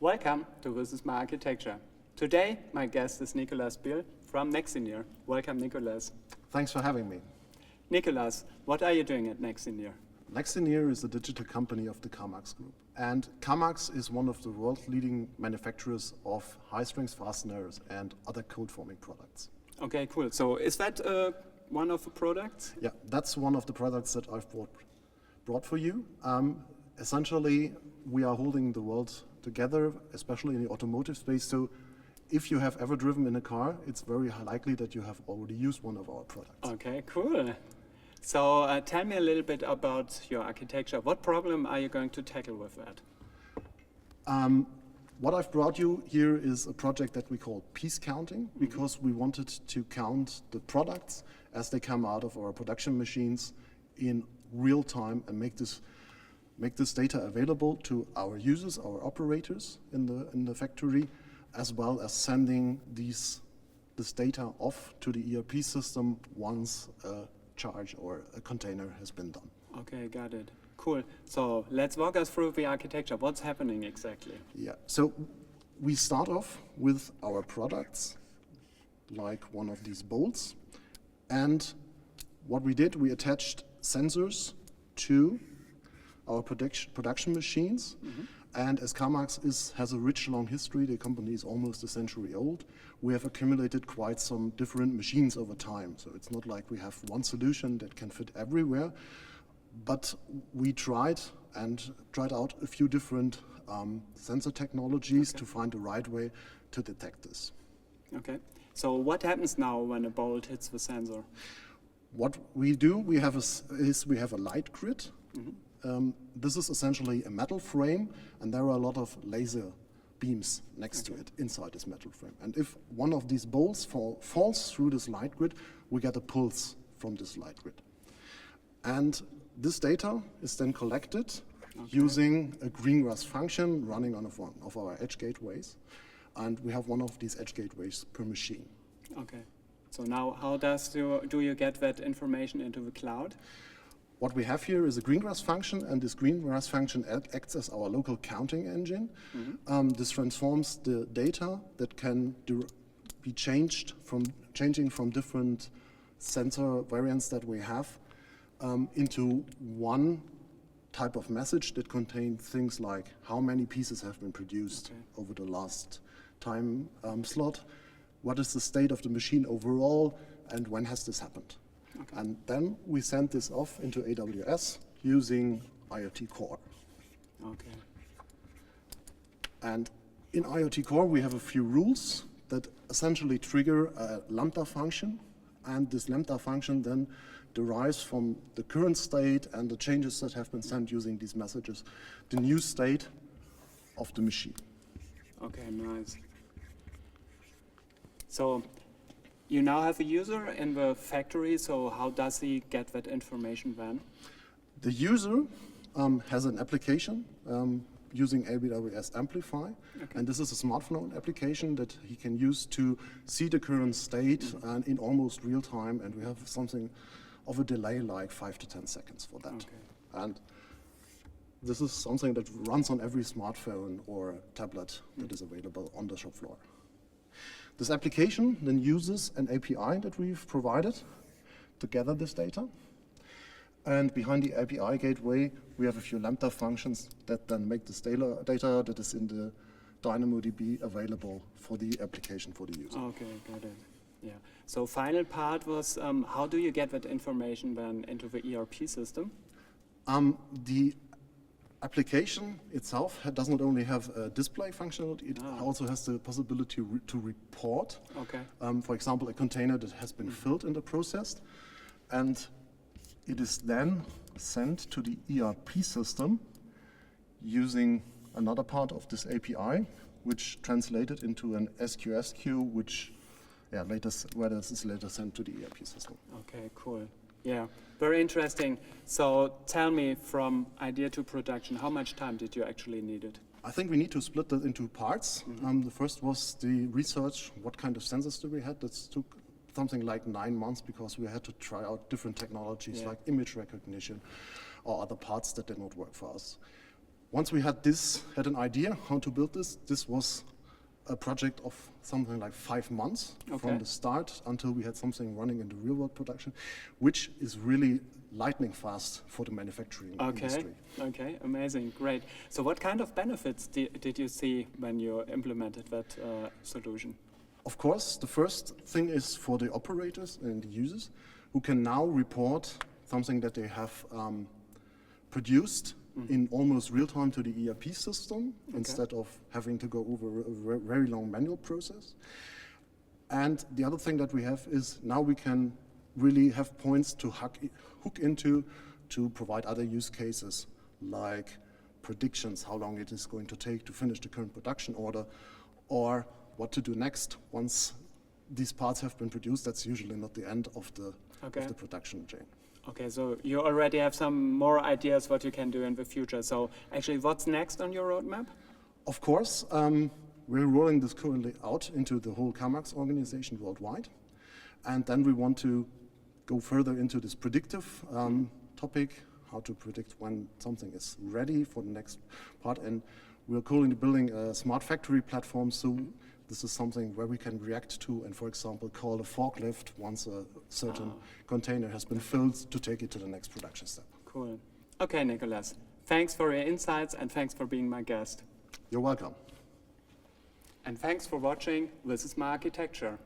Welcome to This Is My Architecture. Today, my guest is Nicolas Bill from Nexenir. Welcome, Nicolas. Thanks for having me. Nicolas, what are you doing at Nexenir? Nexenir is a digital company of the KAMAX group. And KAMAX is one of the world's leading manufacturers of high-strength fasteners and other code-forming products. Okay, cool. So is that one of the products? Yeah, that's one of the products that I've brought for you. Essentially, we are holding the world together, especially in the automotive space. So if you have ever driven in a car, it's very likely that you have already used one of our products. Okay, cool. So tell me a little bit about your architecture. What problem are you going to tackle with that? What I've brought you here is a project that we call piece counting, because we wanted to count the products as they come out of our production machines in real time and make this data available to our users, our operators in the factory, as well as sending this data off to the ERP system once a charge or a container has been done. Okay, got it. Cool. So let's walk us through the architecture. What's happening exactly? Yeah, so we start off with our products, like one of these bolts. And what we did, we attached sensors to our production machines. And as KAMAX has a rich, long history, the company is almost a century old, we have accumulated quite some different machines over time. So it's not like we have one solution that can fit everywhere, but we tried out a few different sensor technologies to find the right way to detect this. Okay. So what happens now when a bolt hits the sensor? What we do, we have a light grid. This is essentially a metal frame, and there are a lot of laser beams next to it inside this metal frame. And if one of these bolts falls through this light grid, we get a pulse from this light grid. And this data is then collected using a greengrass function running on one of our edge gateways. And we have one of these edge gateways per machine. Okay. So now how do you get that information into the cloud? What we have here is a greengrass function, and this greengrass function acts as our local counting engine. This transforms the data that can be changing from different sensor variants that we have into one type of message that contains things like how many pieces have been produced over the last time slot, what is the state of the machine overall, and when has this happened. And then we send this off into AWS using IoT Core. Okay. And in IoT Core, we have a few rules that essentially trigger a Lambda function. And this Lambda function then derives from the current state and the changes that have been sent using these messages, the new state of the machine. Okay, nice. So you now have a user in the factory, so how does he get that information then? The user has an application using AWS Amplify, and this is a smartphone application that he can use to see the current state and in almost real time, and we have something of a delay like 5 to 10 seconds for that. And this is something that runs on every smartphone or tablet that is available on the shop floor. This application then uses an API that we've provided to gather this data. And behind the API gateway, we have a few Lambda functions that then make this data that is in the DynamoDB available for the application for the user. Okay, got it. Yeah. So final part was, how do you get that information then into the ERP system? The application itself does not only have a display functionality, it also has the possibility to report. For example, a container that has been filled in the process. And it is then sent to the ERP system using another part of this API, which translated into an SQS queue, which is later sent to the ERP system. Okay, cool. Yeah, very interesting. So tell me, from idea to production, how much time did you actually need it? I think we need to split that into parts. The first was the research, what kind of sensors do we have. That took something like 9 months because we had to try out different technologies like image recognition or other parts that did not work for us. once we had an idea how to build this, this was a project of something like 5 months from the start until we had something running in the real world production, which is really lightning fast for the manufacturing industry. Okay, amazing, great. So what kind of benefits did you see when you implemented that solution? Of course, the first thing is for the operators and the users who can now report something that they have produced in almost real time to the ERP system instead of having to go over a very long manual process. And the other thing that we have is now we can really have points to hook into to provide other use cases like predictions, how long it is going to take to finish the current production order, or what to do next once these parts have been produced. That's usually not the end of the production chain. Okay, so you already have some more ideas what you can do in the future. So actually, what's next on your roadmap? Of course, we're rolling this currently out into the whole KAMAX organization worldwide. And then we want to go further into this predictive topic, how to predict when something is ready for the next part. And we're currently building a smart factory platform. So this is something where we can react to and, for example, call a forklift once a certain container has been filled to take it to the next production step. Cool. Okay, Nicholas. Thanks for your insights and thanks for being my guest. You're welcome. And thanks for watching This Is My Architecture.